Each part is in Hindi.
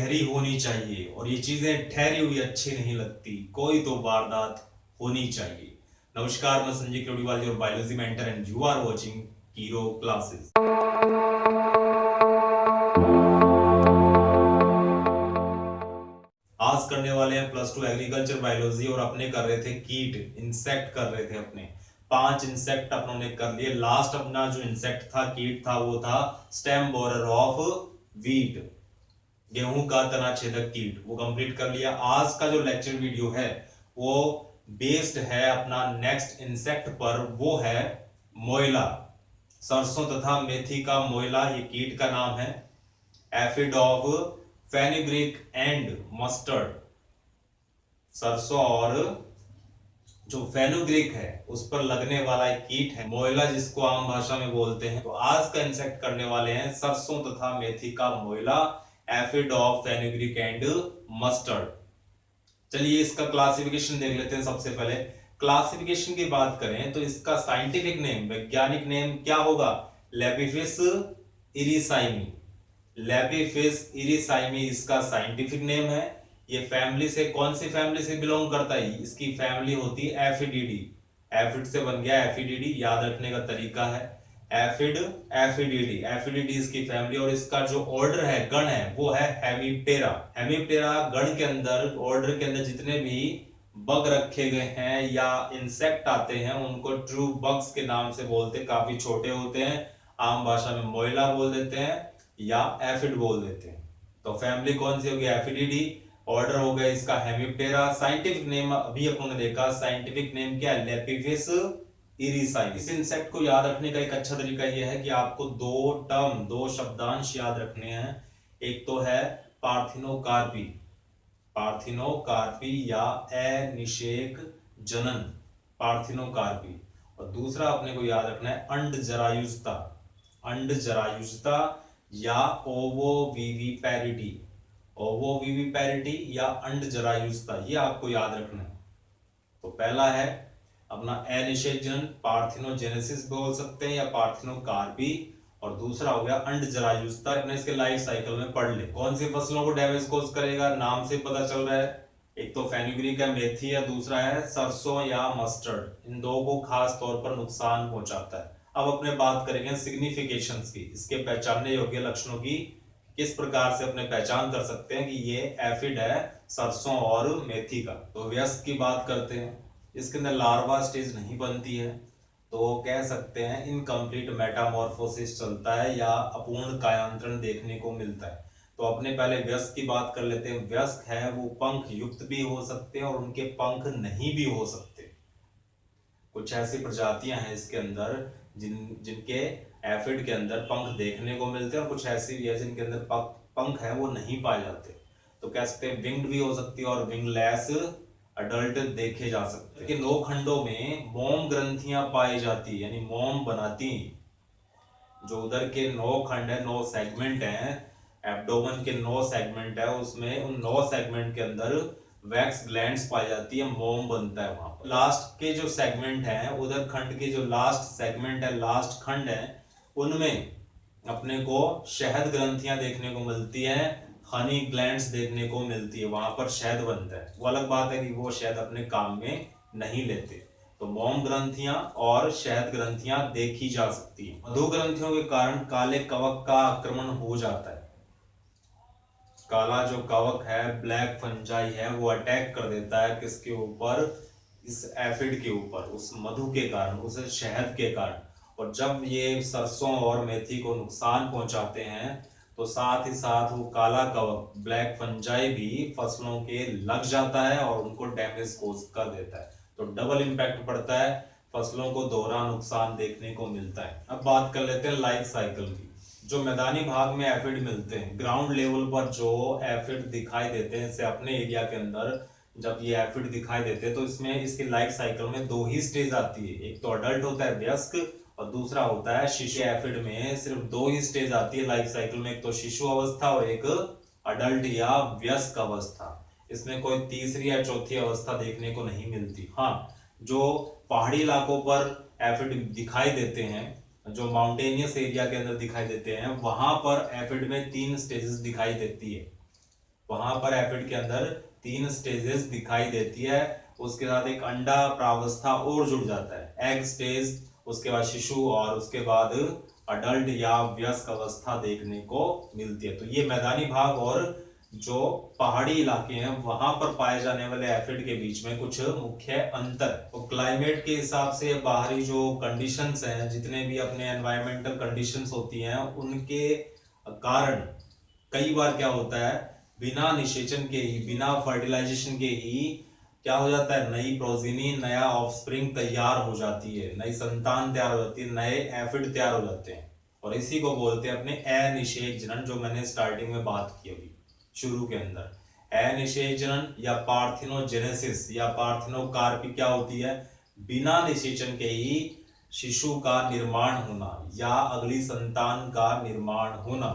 गहरी होनी चाहिए और ये चीजें ठहरी हुई अच्छी नहीं लगती, कोई तो वारदात होनी चाहिए। नमस्कार, मैं Sanjay Kewadiwal, your biology mentor and you are watching Kiero classes. आज करने वाले हैं प्लस टू एग्रीकल्चर बायोलॉजी और अपने कर रहे थे कीट, इंसेक्ट कर रहे थे अपने। 5 इंसेक्ट अपनों ने कर लिए। लास्ट अपना जो इंसेक्ट था, कीट था, वो था स्टेम बोरर ऑफ वीट, गेहूं का तना छेदक कीट, वो कंप्लीट कर लिया। आज का जो लेक्चर वीडियो है वो बेस्ड है अपना नेक्स्ट इंसेक्ट पर, वो है मोइला। सरसों तथा मेथी का मोइला, ये कीट का नाम है। Aphid of fenugreek and mustard, सरसों और जो फेनुग्रीक है उस पर लगने वाला एक कीट है मोइला, जिसको आम भाषा में बोलते हैं। तो आज का इंसेक्ट करने वाले हैं सरसों तथा मेथी का मोइला, aphid of fenugreek and mustard. चलिए इसका क्लासिफिकेशन देख लेते हैं। सबसे पहले क्लासिफिकेशन की बात करें तो इसका साइंटिफिक नेम, वैज्ञानिक नेम क्या होगा? लेपिफिस इरिसाइमी। लेपिफिस इरिसाइमी इसका साइंटिफिक नेम है। ये फैमिली से, कौन सी फैमिली से बिलोंग करता है? इसकी फैमिली होती है एफिडिडी। एफिड से बन गया एफिडिडी, याद रखने का तरीका है एफिड, एफिडिडी, एफिडिडी इसकी फैमिली। और इसका जो ऑर्डर है, गण है, वो है हेमीप्टेरा। हेमीप्टेरा गण के अंदर, ऑर्डर के अंदर जितने भी बग रखे गए हैं या इंसेक्ट आते हैं उनको ट्रू बग्स के नाम से बोलते हैं। काफी छोटे होते हैं, आम भाषा में मोइला बोल देते हैं या एफिड बोल देते हैं। तो फैमिली कौन सी होगी? एफिडिडी। ऑर्डर हो गया इसका हेमीप्टेरा। साइंटिफिक नेम अभी अपन ने देखा, साइंटिफिक नेम क्या है? लेपिफिस इरिसाइमी। इस इंसेक्ट को याद रखने का एक अच्छा तरीका यह है कि आपको दो टर्म, दो शब्दांश याद रखने हैं। एक तो है पार्थिनोकार्पी, पार्थिनोकार्पी या अनिषेक जनन, पार्थिनोकार्पी। और दूसरा अपने को याद रखना है अंड जरायुजता, अंड जरायुजता या ओवोविविपैरिटी, ओवोविविपैरिटी या अंड जरायुजता, ये आपको याद रखना है। तो पहला है अपना अनिषेक जनन, पार्थिनोजेनेसिस बोल सकते हैं या पार्थिनोकार्पी। और दूसरा हो गया अंड जरायुजता। अपने इसके लाइफ साइकिल में पढ़ ले। कौन सी फसलों को डैमेज कोज करेगा? नाम से पता चल रहा है, एक तो फेनुग्रीक है, मेथी है, दूसरा है सरसों या मस्टर्ड। इन दो को खास तौर पर नुकसान पहुंचाता है। अब अपने बात करेंगे सिग्निफिकेशंस की, इसके पहचानने योग्य लक्षणों की। किस प्रकार से अपने पहचान कर सकते हैं कि ये एफिड है सरसों और मेथी का। तो व्यस्क की बात करते हैं। इसके अंदर लार्वा स्टेज नहीं बनती है, तो कह सकते हैं इनकम्प्लीट मेटामॉर्फोसिस चलता है या अपूर्ण कायांतरण देखने को मिलता है। तो अपने पहले व्यस्क की बात कर लेते हैं। व्यस्क है वो पंख युक्त भी हो सकते हैं और उनके पंख नहीं भी हो सकते। कुछ ऐसी प्रजातियां हैं इसके अंदर जिनके एफिड के अंदर पंख देखने को मिलते हैं और कुछ ऐसी भी है जिनके अंदर पंख है वो नहीं पाए जाते। तो कह सकते हैं विंग्ड भी हो सकती है और विंगलेस अडल्ट देखे जा सकते हैं। कि नौ खंडों में मोम ग्रंथियां पाई जाती है, यानी मोम बनाती। जो उधर के 9 खंड है, 9 सेगमेंट हैं, एब्डोमेन के 9 सेगमेंट है, उसमें उन 9 सेगमेंट के अंदर वैक्स ग्लैंड्स पाई जाती है, मोम बनता है वहां। लास्ट के जो सेगमेंट हैं, उधर खंड के जो लास्ट सेगमेंट है, लास्ट खंड है, उनमें अपने को शहद ग्रंथियां देखने को मिलती है, हनी ग्लैंड्स देखने को मिलती है, वहां पर शहद बनता है। वो अलग बात है कि वो शहद अपने काम में नहीं लेते। तो मोम ग्रंथियां और शहद ग्रंथियां देखी जा सकती है। मधु ग्रंथियों के कारण काले कवक का आक्रमण हो जाता है। काला जो कवक है, ब्लैक फंजाई है, वो अटैक कर देता है किसके ऊपर? इस एफिड के ऊपर, उस मधु के कारण, उस शहद के कारण। और जब ये सरसों और मेथी को नुकसान पहुंचाते हैं तो साथ ही साथ वो काला कवक, ब्लैक फंजाई भी फसलों के लग जाता है और उनको डैमेज कोज कर देता है। तो डबल इंपैक्ट पड़ता है, फसलों को दोहरा नुकसान देखने को मिलता है। अब बात कर लेते हैं लाइफ साइकिल की। जो मैदानी भाग में एफिड मिलते हैं, ग्राउंड लेवल पर जो एफिड दिखाई देते हैं, जैसे अपने एरिया के अंदर जब ये एफिड दिखाई देते हैं तो इसमें इसकी लाइफ साइकिल में 2 ही स्टेज आती है। एक तो अडल्ट होता है वयस्क और दूसरा होता है शिशु। एफिड में सिर्फ 2 ही स्टेज आती है लाइफ साइकिल में, एक तो शिशु अवस्था और एक अडल्ट या वयस्क अवस्था। इसमें कोई तीसरी या चौथी अवस्था देखने को नहीं मिलती। हाँ, जो पहाड़ी इलाकों पर एफिड दिखाई देते हैं, जो माउंटेनियस एरिया के अंदर दिखाई देते हैं, वहां पर एफिड में 3 स्टेजेस दिखाई देती है। वहां पर एफिड के अंदर 3 स्टेजेस दिखाई देती है, उसके साथ एक अंडा प्रावस्था और जुड़ जाता है, एग स्टेज, उसके बाद शिशु और उसके बाद अडल्ट या वयस्क अवस्था देखने को मिलती है। तो ये मैदानी भाग और जो पहाड़ी इलाके हैं वहां पर पाए जाने वाले एफिड के बीच में कुछ मुख्य अंतर। तो क्लाइमेट के हिसाब से बाहरी जो कंडीशंस हैं, जितने भी अपने एनवायरमेंटल कंडीशंस होती हैं, उनके कारण कई बार क्या होता है, बिना निषेचन के ही, बिना फर्टिलाइजेशन के ही क्या हो जाता है, नई प्रोजीनी, नया ऑफस्प्रिंग तैयार हो जाती है, नई संतान तैयार हो जाती है, नए एफिड तैयार हो जाते हैं। और इसी को बोलते हैं अपने अनिषेक जनन, जो मैंने स्टार्टिंग में बात की अभी शुरू के अंदर। अनिषेक जनन या पार्थिनोजेनेसिस या पार्थिनोकार्पी क्या होती है, बिना निषेचन के ही शिशु का निर्माण होना या अगली संतान का निर्माण होना,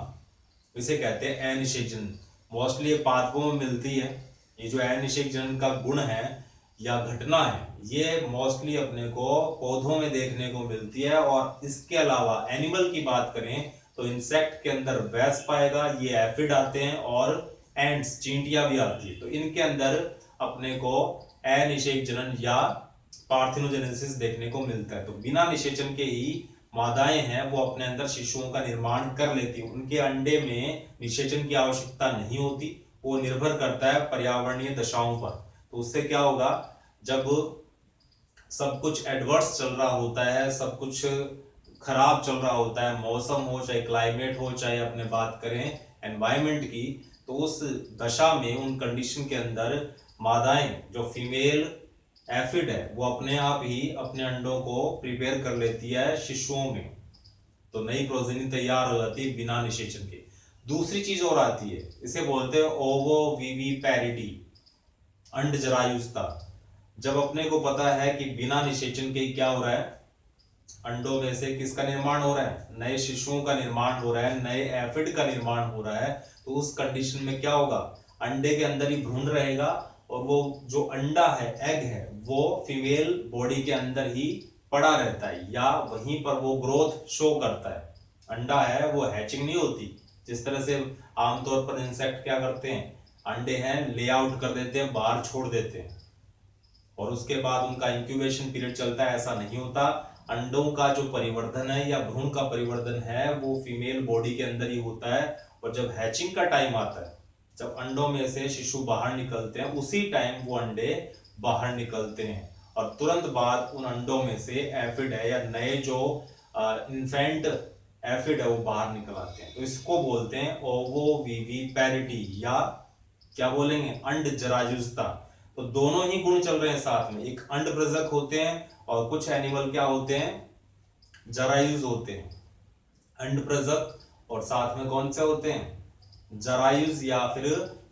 इसे कहते हैं अनिषेक जनन। मोस्टली ये पादपों में मिलती है। ये जो अनिषेक जनन का गुण है या घटना है, ये मोस्टली अपने को पौधों में देखने को मिलती है। और इसके अलावा एनिमल की बात करें तो इंसेक्ट के अंदर वेस्प आएगा, ये एफिड आते हैं, और एंड्स, चींटियां भी आती है। तो इनके अंदर अपने को अनिषेक जनन या पार्थिनोजेनेसिस देखने को मिलता है। तो बिना निषेचन के ही मादाएं हैं वो अपने अंदर शिशुओं का निर्माण कर लेती है। उनके अंडे में निषेचन की आवश्यकता नहीं होती, वो निर्भर करता है पर्यावरणीय दशाओं पर। तो उससे क्या होगा, जब सब कुछ एडवर्स चल रहा होता है, सब कुछ खराब चल रहा होता है, मौसम हो चाहे क्लाइमेट हो, चाहे अपने बात करें एनवायरमेंट की, तो उस दशा में, उन कंडीशन के अंदर मादाएं, जो फीमेल एफिड है, वो अपने आप ही अपने अंडों को प्रिपेयर कर लेती है शिशुओं में। तो नई प्रोजेनी तैयार हो जाती है बिना निषेचन के। दूसरी चीज और आती है, इसे बोलते हैं ओवोविविपैरिटी, अंड जरायुजता। जब अपने को पता है कि बिना निषेचन के क्या हो रहा है, अंडों में से किसका निर्माण हो रहा है, नए शिशुओं का निर्माण हो रहा है, नए एफिड का निर्माण हो रहा है। तो उस कंडीशन में क्या होगा, अंडे के अंदर ही भ्रूण रहेगा, और वो जो अंडा है, एग है, वो फीमेल बॉडी के अंदर ही पड़ा रहता है, या वहीं पर वो ग्रोथ शो करता है। अंडा है वो हैचिंग नहीं होती, जिस तरह से आमतौर पर इंसेक्ट क्या करते हैं, अंडे हैं ले आउट कर देते हैं, बाहर छोड़ देते हैं, और उसके बाद उनका इंक्यूबेशन पीरियड चलता है। ऐसा नहीं होता। अंडों का जो परिवर्धन है या भ्रूण का परिवर्धन है, वो फीमेल बॉडी के अंदर ही होता है। और जब हैचिंग का टाइम आता है, जब अंडों में से शिशु बाहर निकलते हैं, उसी टाइम वो अंडे बाहर निकलते हैं, और तुरंत बाद उन अंडों में से एफिड है या नए जो इन्फेंट एफिड है वो बाहर निकल आते हैं। तो इसको बोलते हैं ओवोविविपैरिटी, या क्या बोलेंगे, अंड जरायुजता। तो दोनों ही गुण चल रहे हैं साथ में। एक अंड प्रजक होते हैं, और कुछ एनिमल क्या होते हैं, जरायुज होते हैं। अंड प्रजक और साथ में कौन से होते हैं, जरायुज या फिर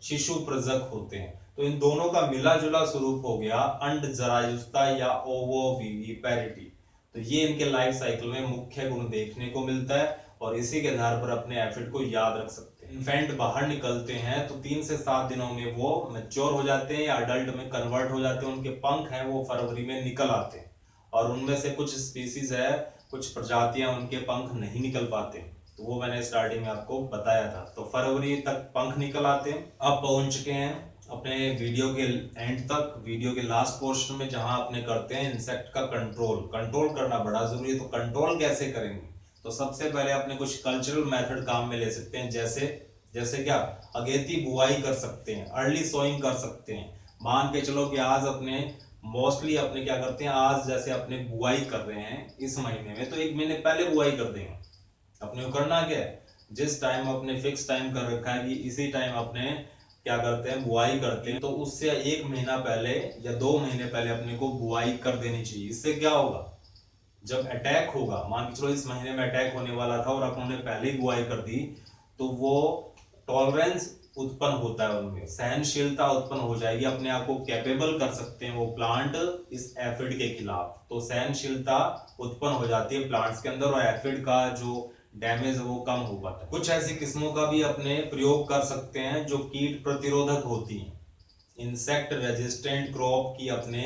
शिशु प्रजक होते हैं। तो इन दोनों का मिला जुला स्वरूप हो गया अंड जरायुजता या ओवोविविपैरिटी। तो ये इनके लाइफ साइकिल में मुख्य गुण देखने को मिलता है, और इसी के आधार पर अपने एफिड को याद रख सकते हैं। इन्फेंट बाहर निकलते हैं तो 3 से 7 दिनों में वो मैच्योर हो जाते हैं या अडल्ट में कन्वर्ट हो जाते हैं। उनके पंख हैं वो फरवरी में निकल आते हैं, और उनमें से कुछ स्पीसीज है, कुछ प्रजातियां, उनके पंख नहीं निकल पाते, तो वो मैंने स्टार्टिंग में आपको बताया था। तो फरवरी तक पंख निकल आते हैं। अब पहुंच चुके हैं अपने वीडियो के एंड तक, वीडियो के लास्ट पोर्शन में, जहां अपने करते हैं इंसेक्ट का कंट्रोल करना बड़ा जरूरी है। तो कंट्रोल कैसे करेंगे, तो सबसे पहले अपने कुछ कल्चरल मेथड काम में ले सकते हैं। जैसे क्या, अगेती बुआई कर सकते हैं, अर्ली सोइंग कर सकते हैं। मान के चलो कि आज अपने मोस्टली अपने क्या करते हैं, आज जैसे अपने बुआई कर रहे हैं इस महीने में, तो 1 महीने पहले बुआई कर देंगे। अपने को करना क्या है, जिस टाइम अपने फिक्स टाइम कर रखा है कि इसी टाइम अपने क्या करते हैं, बुआई करते हैं, तो उससे 1 महीना पहले या 2 महीने पहले अपने को बुआई कर देनी चाहिए। इससे क्या होगा, जब अटैक होगा, मान के चलो इस महीने में अटैक होने वाला था और अपने पहले ही बुआई कर दी, तो वो टॉलरेंस उत्पन्न होता है, उनमें सहनशीलता उत्पन्न हो जाएगी, अपने आप को कैपेबल कर सकते हैं वो प्लांट इस एफिड के खिलाफ। तो सहनशीलता उत्पन्न हो जाती है प्लांट्स के अंदर, और एफिड का जो डैमेज वो कम हो पाता है। कुछ ऐसी किस्मों का भी अपने प्रयोग कर सकते हैं जो कीट प्रतिरोधक होती हैं। इंसेक्ट रेजिस्टेंट क्रॉप की अपने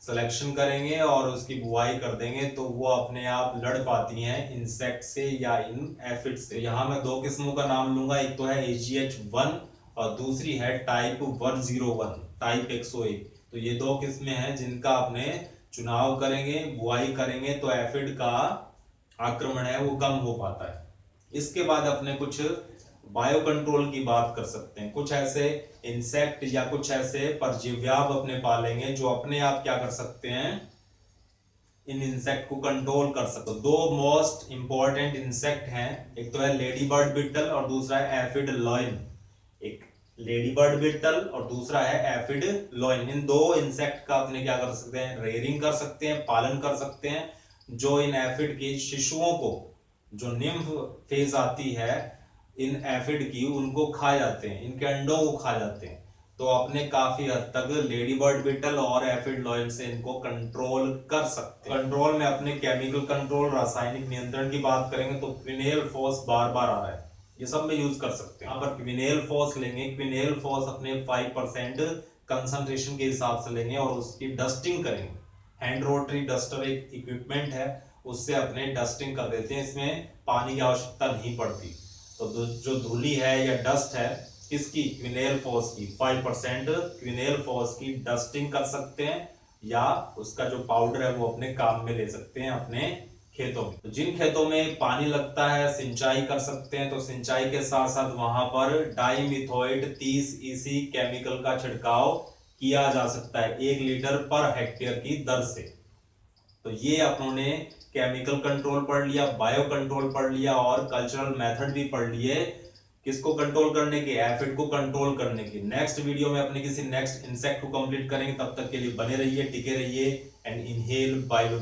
सिलेक्शन करेंगे और उसकी बुआई कर देंगे, तो वो अपने आप लड़ पाती हैं इंसेक्ट से या इन एफिड से। यहाँ मैं 2 किस्मों का नाम लूंगा, एक तो है AGH1 और दूसरी है टाइप 101, टाइप 101। तो ये दो किस्में हैं जिनका अपने चुनाव करेंगे, बुआई करेंगे तो एफिड का आक्रमण है वो कम हो पाता है। इसके बाद अपने कुछ बायो कंट्रोल की बात कर सकते हैं। कुछ ऐसे इंसेक्ट या कुछ ऐसे परजीवी अपने पालेंगे जो अपने आप क्या कर सकते हैं, इन इंसेक्ट को कंट्रोल कर सकते। तो दो मोस्ट इंपॉर्टेंट इंसेक्ट हैं, एक तो है लेडी बर्ड बिटल और दूसरा है एफिड लॉइन। एक लेडी बर्ड बिटल और दूसरा है एफिड लॉइन। इन दो इंसेक्ट का अपने क्या कर सकते हैं, रेयरिंग कर सकते हैं, पालन कर सकते हैं, जो इन एफिड के शिशुओं को, जो निम्फ फेज आती है इन एफिड की, उनको खा जाते हैं, इनके अंडों को खा जाते हैं। तो अपने काफी हद तक लेडी बर्ड बिटल और एफिड लॉइन से इनको कंट्रोल कर सकते हैं। कंट्रोल में अपने केमिकल कंट्रोल, रासायनिक नियंत्रण की बात करेंगे तो क्विनेल फोस बार बार आ रहा है, ये सब में यूज कर सकते हैं। यहाँ पर क्विनेल फोस लेंगे, क्विनेल फोस अपने 5% कंसंट्रेशन के हिसाब से लेंगे और उसकी डस्टिंग करेंगे। हैंड रोटरी डस्टर एक इक्विपमेंट है, उससे अपने डस्टिंग कर देते हैं, इसमें पानी की आवश्यकता नहीं पड़ती। तो जो धूली है या डस्ट है इसकी, क्विनेल फोस की 5% क्विनेल फोस की डस्टिंग कर सकते हैं, या उसका जो पाउडर है वो अपने काम में ले सकते हैं अपने खेतों में। तो जिन खेतों में पानी लगता है सिंचाई कर सकते हैं, तो सिंचाई के साथ साथ वहां पर डाइमिथोएट 30 EC केमिकल का छिड़काव किया जा सकता है 1 लीटर पर हेक्टेयर की दर से। तो ये अपनों ने केमिकल कंट्रोल पढ़ लिया, बायो कंट्रोल पढ़ लिया और कल्चरल मेथड भी पढ़ लिए, किसको कंट्रोल करने के, एफिड को कंट्रोल करने की। नेक्स्ट वीडियो में अपने किसी नेक्स्ट इंसेक्ट को कंप्लीट करेंगे, तब तक के लिए बने रहिए, टिके रहिए एंड इनहेल बायो।